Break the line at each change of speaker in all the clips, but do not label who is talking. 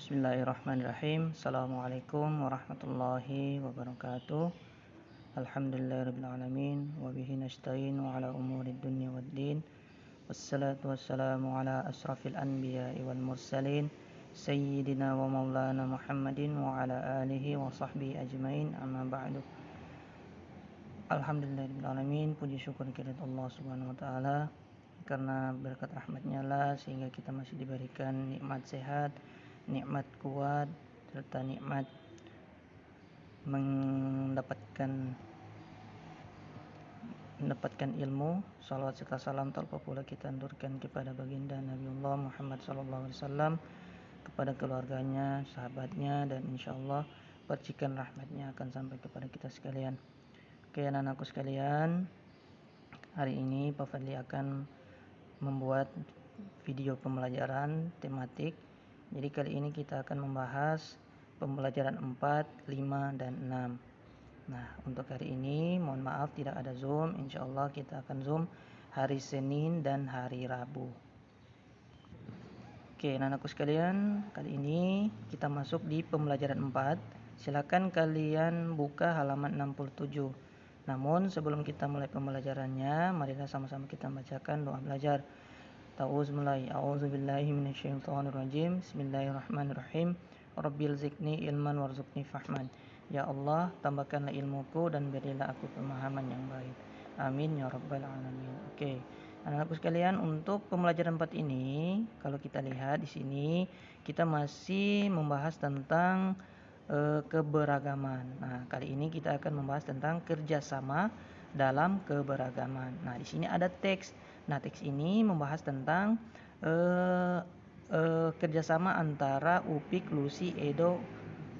Bismillahirrahmanirrahim. Assalamualaikum warahmatullahi wabarakatuh. Alhamdulillahirabbil alamin wa bihi nasta'in ala umurid dunya waddin. Wassalatu wassalamu ala asrafil anbiya'i wal mursalin sayyidina wa maulana Muhammadin wa ala alihi wa sahbihi ajmain. Amma ba'du. Alhamdulillahirabbil alamin. Puji syukur kehadirat Allah Subhanahu wa taala, karena berkat rahmatnya lah sehingga kita masih diberikan nikmat sehat, nikmat kuat, serta nikmat mendapatkan ilmu. Salawat serta salam tanpa pula kita andurkan kepada baginda Nabiullah Muhammad SAW, kepada keluarganya, sahabatnya, dan insyaallah percikan rahmatnya akan sampai kepada kita sekalian. Oke, anak-anakku sekalian, hari ini Pak Fadli akan membuat video pembelajaran tematik. Jadi kali ini kita akan membahas pembelajaran 4, 5, dan 6. Nah, untuk hari ini mohon maaf tidak ada Zoom. Insyaallah kita akan Zoom hari Senin dan hari Rabu. Oke, anak-anakku sekalian, kali ini kita masuk di pembelajaran 4. Silakan kalian buka halaman 67. Namun sebelum kita mulai pembelajarannya, marilah sama-sama kita bacakan doa belajar. A'udzubillahi minasyaitonirrajim. Bismillahirrahmanirrahim. Rabbil zidni ilman warzuqni fahman. Ya Allah, tambahkanlah ilmuku dan berilah aku pemahaman yang baik. Amin ya rabbal alamin. Oke, anak-anakku sekalian, untuk pembelajaran 4 ini, kalau kita lihat di sini, kita masih membahas tentang keberagaman. Nah, kali ini kita akan membahas tentang kerjasama dalam keberagaman. Nah, di sini ada teks. Nah, teks ini membahas tentang kerjasama antara Upik, Lucy, Edo,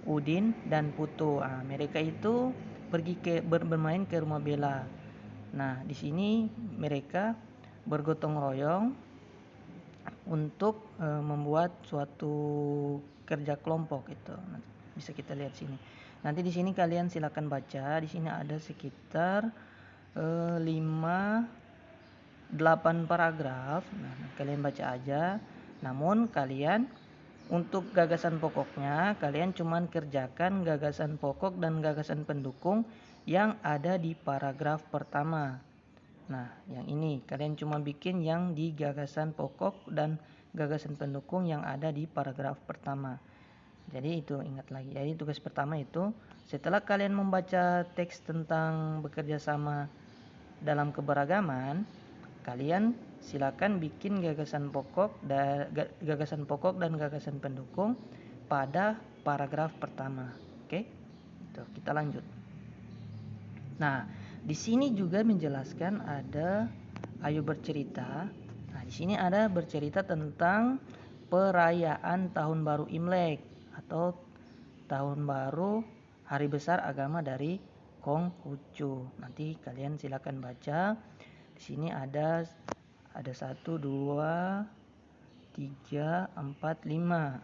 Udin, dan Putu. Nah, mereka itu pergi bermain ke rumah Bella. Nah, di sini mereka bergotong royong untuk membuat suatu kerja kelompok itu. Nah, bisa kita lihat sini. Nanti di sini kalian silakan baca. Di sini ada sekitar 8 paragraf. Nah, kalian baca aja. Namun kalian untuk gagasan pokoknya, kalian cuman kerjakan gagasan pokok dan gagasan pendukung yang ada di paragraf pertama. Nah, yang ini kalian cuma bikin yang di gagasan pokok dan gagasan pendukung yang ada di paragraf pertama. Jadi itu ingat lagi. Jadi tugas pertama itu, setelah kalian membaca teks tentang bekerja sama dalam keberagaman, kalian silakan bikin gagasan pokok dan gagasan pendukung pada paragraf pertama. Oke? Tuh, kita lanjut. Nah, di sini juga menjelaskan ada ayo bercerita. Nah, di sini ada bercerita tentang perayaan tahun baru Imlek atau tahun baru hari besar agama dari Konghucu. Nanti kalian silakan baca. Di sini ada 1, 2, 3, 4, 5.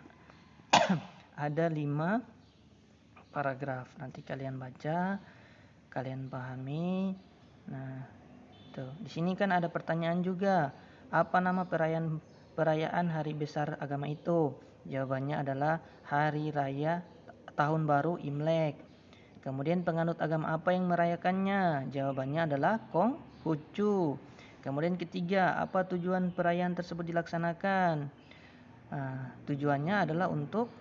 Ada 5 paragraf. Nanti kalian baca, kalian pahami. Nah, tuh. Di sini kan ada pertanyaan juga. Apa nama perayaan hari besar agama itu? Jawabannya adalah Hari Raya Tahun Baru Imlek. Kemudian penganut agama apa yang merayakannya? Jawabannya adalah Konghucu. Kemudian ketiga, apa tujuan perayaan tersebut dilaksanakan? Nah, tujuannya adalah untuk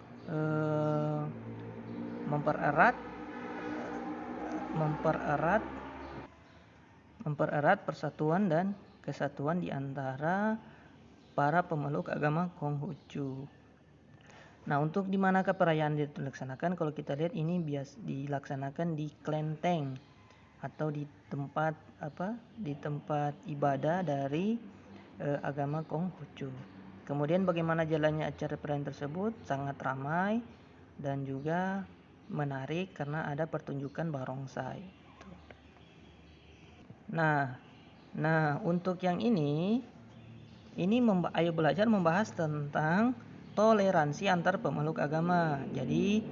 mempererat persatuan dan kesatuan di antara para pemeluk agama Konghucu. Nah, untuk di manakah perayaan dilaksanakan? Kalau kita lihat ini dilaksanakan di kelenteng atau di tempat ibadah dari agama Konghucu. Kemudian bagaimana jalannya acara perayaan tersebut? Sangat ramai dan juga menarik karena ada pertunjukan barongsai. Nah, untuk yang ini ayo belajar membahas tentang toleransi antar pemeluk agama. Jadi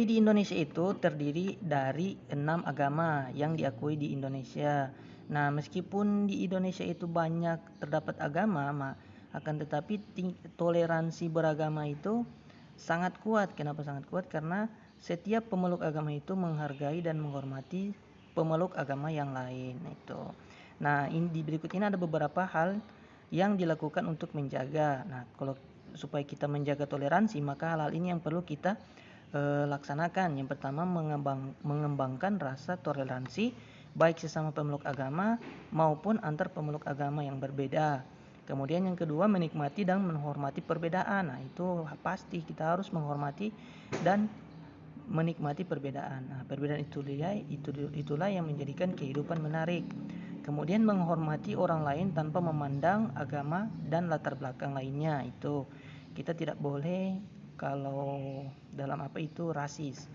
di Indonesia itu terdiri dari 6 agama yang diakui di Indonesia. Nah, meskipun di Indonesia itu banyak terdapat agama, Akan tetapi toleransi beragama itu sangat kuat. Kenapa sangat kuat? Karena setiap pemeluk agama itu menghargai dan menghormati pemeluk agama yang lain itu. Nah, di berikut ini ada beberapa hal yang dilakukan untuk menjaga. Nah, kalau supaya kita menjaga toleransi, maka hal-hal ini yang perlu kita laksanakan. Yang pertama, mengembangkan rasa toleransi baik sesama pemeluk agama maupun antar pemeluk agama yang berbeda. Kemudian yang kedua, menikmati dan menghormati perbedaan. Nah, itu pasti kita harus menghormati dan menikmati perbedaan. Nah, perbedaan itulah yang menjadikan kehidupan menarik. Kemudian menghormati orang lain tanpa memandang agama dan latar belakang lainnya. Itu kita tidak boleh kalau dalam apa itu rasis,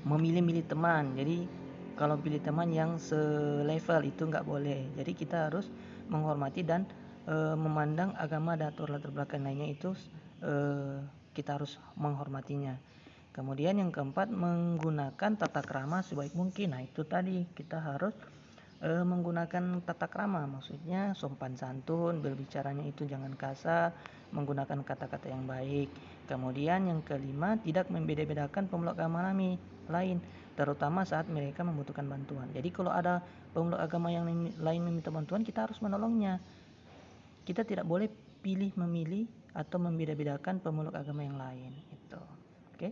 memilih-milih teman. Jadi kalau pilih teman yang selevel itu nggak boleh. Jadi kita harus menghormati dan memandang agama dan latar belakang lainnya itu kita harus menghormatinya. Kemudian yang keempat, menggunakan tata krama sebaik mungkin. Nah, itu tadi kita harus menggunakan tata krama, maksudnya sopan santun, berbicaranya itu jangan kasar, menggunakan kata-kata yang baik. Kemudian yang kelima, tidak membeda-bedakan pemeluk agama lain, terutama saat mereka membutuhkan bantuan. Jadi kalau ada pemeluk agama yang lain meminta bantuan, kita harus menolongnya. Kita tidak boleh pilih memilih atau membeda-bedakan pemeluk agama yang lain. Itu. Oke?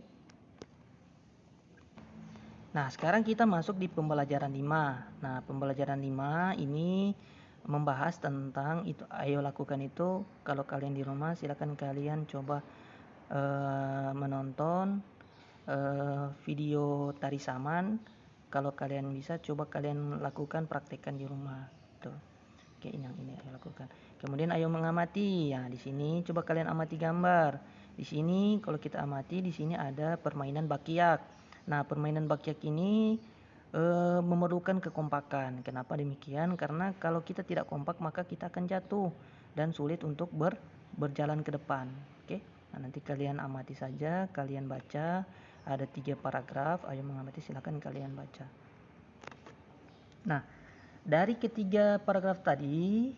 Nah, sekarang kita masuk di pembelajaran 5. Nah, pembelajaran 5 ini membahas tentang itu, ayo lakukan itu. Kalau kalian di rumah silakan kalian coba menonton video tari saman. Kalau kalian bisa coba kalian lakukan, praktekkan di rumah. Tuh. Oke, yang ini ayo lakukan. Kemudian ayo mengamati. Ya, di sini coba kalian amati gambar. Di sini kalau kita amati, di sini ada permainan bakyak. Nah, permainan bakyak ini memerlukan kekompakan. Kenapa demikian? Karena kalau kita tidak kompak maka kita akan jatuh dan sulit untuk berjalan ke depan. Oke? Nah, nanti kalian amati saja, kalian baca. Ada 3 paragraf. Ayo mengamati, silakan kalian baca. Nah, dari ketiga paragraf tadi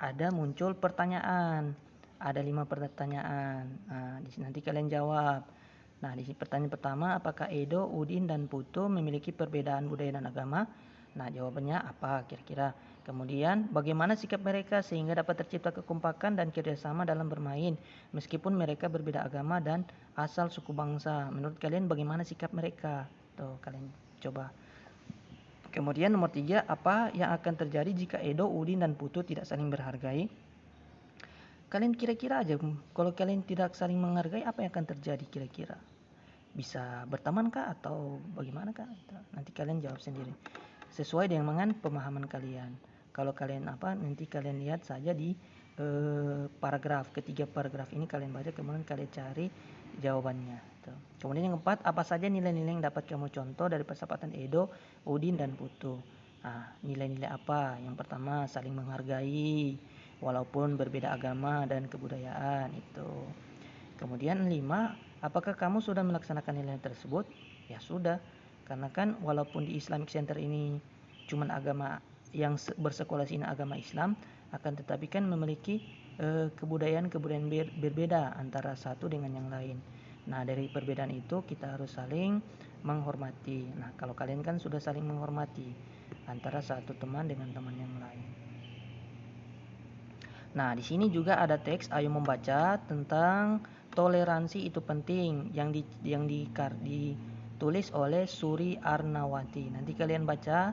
ada muncul pertanyaan. Ada 5 pertanyaan. Nah, nanti kalian jawab. Nah, di sini pertanyaan pertama, apakah Edo, Udin, dan Putu memiliki perbedaan budaya dan agama? Nah, jawabannya apa kira-kira? Kemudian, bagaimana sikap mereka sehingga dapat tercipta kekompakan dan kerjasama dalam bermain, meskipun mereka berbeda agama dan asal suku bangsa? Menurut kalian bagaimana sikap mereka? Tuh, kalian coba. Kemudian nomor 3, apa yang akan terjadi jika Edo, Udin, dan Putu tidak saling berhargai? Kalian kira-kira aja, kalau kalian tidak saling menghargai, apa yang akan terjadi kira-kira? Bisa berteman kah atau bagaimana kah? Nanti kalian jawab sendiri sesuai dengan pemahaman kalian. Kalau kalian nanti kalian lihat saja di paragraf, ketiga paragraf ini kalian baca, kemudian kalian cari jawabannya. Kemudian yang keempat, apa saja nilai-nilai yang dapat kamu contoh dari persahabatan Edo, Udin, dan Putu? Nah, nilai-nilai apa? Yang pertama, saling menghargai walaupun berbeda agama dan kebudayaan itu. Kemudian 5, apakah kamu sudah melaksanakan nilai tersebut? Ya sudah, karena kan walaupun di Islamic Center ini cuman agama yang bersekolah sini agama Islam, akan tetapi kan memiliki kebudayaan-kebudayaan berbeda antara satu dengan yang lain. Nah, dari perbedaan itu kita harus saling menghormati. Nah, kalau kalian kan sudah saling menghormati antara satu teman dengan teman yang lain. Nah, di sini juga ada teks ayo membaca tentang toleransi itu penting yang ditulis oleh Suri Arnawati. Nanti kalian baca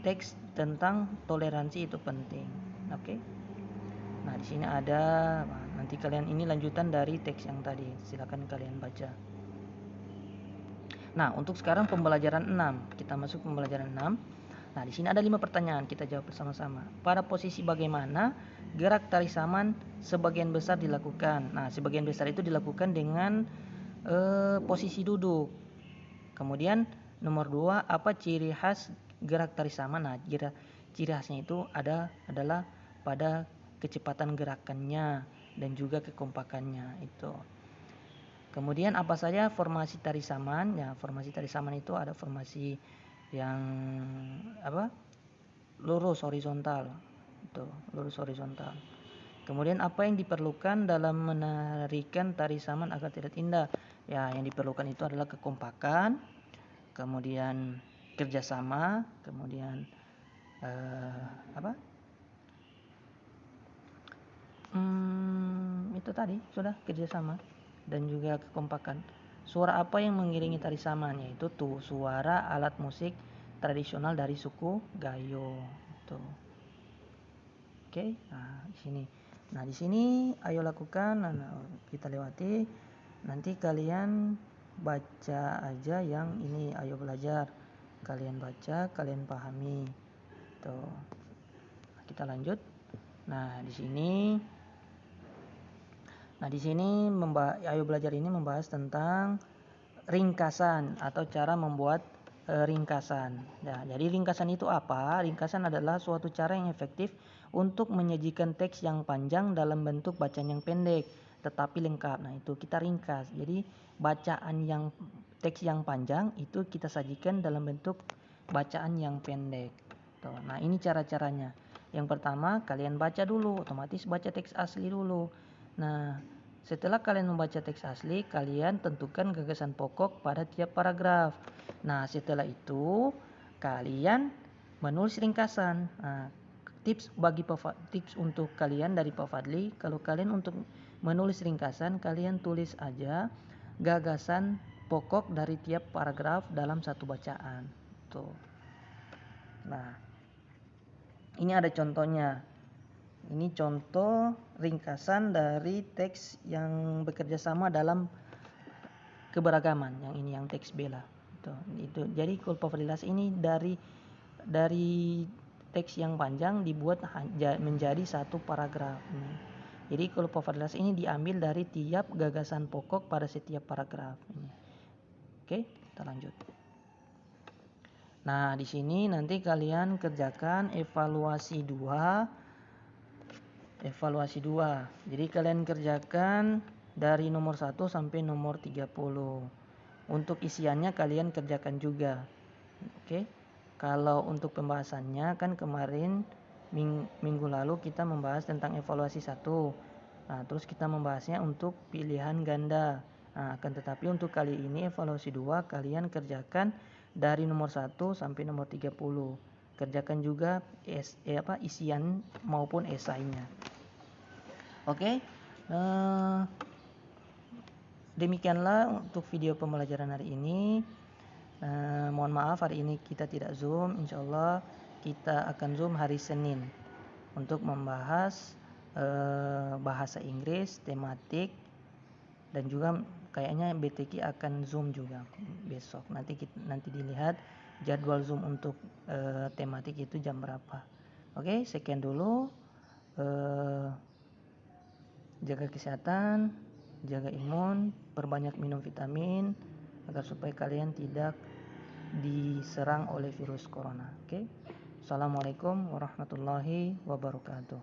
teks tentang toleransi itu penting. Oke? Nah, di sini ada, nanti kalian ini lanjutan dari teks yang tadi. Silakan kalian baca. Nah, untuk sekarang pembelajaran 6. Kita masuk pembelajaran 6. Nah, di sini ada 5 pertanyaan, kita jawab bersama-sama. Pada posisi bagaimana gerak tari saman sebagian besar dilakukan? Nah, sebagian besar itu dilakukan dengan posisi duduk. Kemudian nomor 2, apa ciri khas gerak tari saman? Nah, ciri khasnya itu adalah pada kecepatan gerakannya dan juga kekompakannya itu. Kemudian apa saja formasi tari saman? Ya, formasi tari saman itu ada formasi yang lurus horizontal. Tuh, lurus horizontal. Kemudian apa yang diperlukan dalam menarikan tari saman agar terlihat indah? Ya, yang diperlukan itu adalah kekompakan, kemudian kerjasama, kemudian apa? Itu tadi sudah kerjasama dan juga kekompakan. Suara apa yang mengiringi tari saman? Yaitu tuh suara alat musik tradisional dari suku Gayo. Tuh. Oke, nah di sini. Nah, di sini ayo lakukan, kita lewati. Nanti kalian baca aja yang ini, ayo belajar. Kalian baca, kalian pahami. Tuh. Kita lanjut. Nah, di sini ayo belajar ini membahas tentang ringkasan atau cara membuat ringkasan. Nah, jadi ringkasan itu apa? Ringkasan adalah suatu cara yang efektif untuk menyajikan teks yang panjang dalam bentuk bacaan yang pendek tetapi lengkap. Nah, itu kita ringkas. Jadi bacaan yang teks yang panjang itu kita sajikan dalam bentuk bacaan yang pendek. Tuh. Nah, ini cara-caranya. Yang pertama, kalian baca dulu, otomatis baca teks asli dulu. Nah, setelah kalian membaca teks asli, kalian tentukan gagasan pokok pada tiap paragraf. Nah, setelah itu kalian menulis ringkasan. Nah, tips untuk kalian dari Pak Fadli, kalau kalian untuk menulis ringkasan, kalian tulis aja gagasan pokok dari tiap paragraf dalam satu bacaan. Tuh. Nah, ini ada contohnya. Ini contoh ringkasan dari teks yang bekerja sama dalam keberagaman. Yang ini yang teks bela. Itu. Jadi kulpabilitas ini dari teks yang panjang dibuat menjadi satu paragraf. Jadi kulpabilitas ini diambil dari tiap gagasan pokok pada setiap paragraf. Oke, kita lanjut. Nah, di sini nanti kalian kerjakan evaluasi 2. Jadi kalian kerjakan dari nomor 1 sampai nomor 30. Untuk isiannya kalian kerjakan juga. Oke. Kalau untuk pembahasannya kan kemarin minggu lalu kita membahas tentang evaluasi 1. Nah, terus kita membahasnya untuk pilihan ganda. Nah, akan tetapi untuk kali ini evaluasi 2 kalian kerjakan dari nomor 1 sampai nomor 30. Kerjakan juga isian maupun esainya. Oke. Demikianlah untuk video pembelajaran hari ini. Mohon maaf hari ini kita tidak Zoom. Insyaallah kita akan Zoom hari Senin untuk membahas bahasa Inggris, tematik, dan juga kayaknya BTQ akan Zoom juga besok. Nanti dilihat jadwal Zoom untuk tematik itu jam berapa. Oke, sekian dulu. Jaga kesehatan, jaga imun, perbanyak minum vitamin agar supaya kalian tidak diserang oleh virus corona. Oke. Assalamualaikum warahmatullahi wabarakatuh.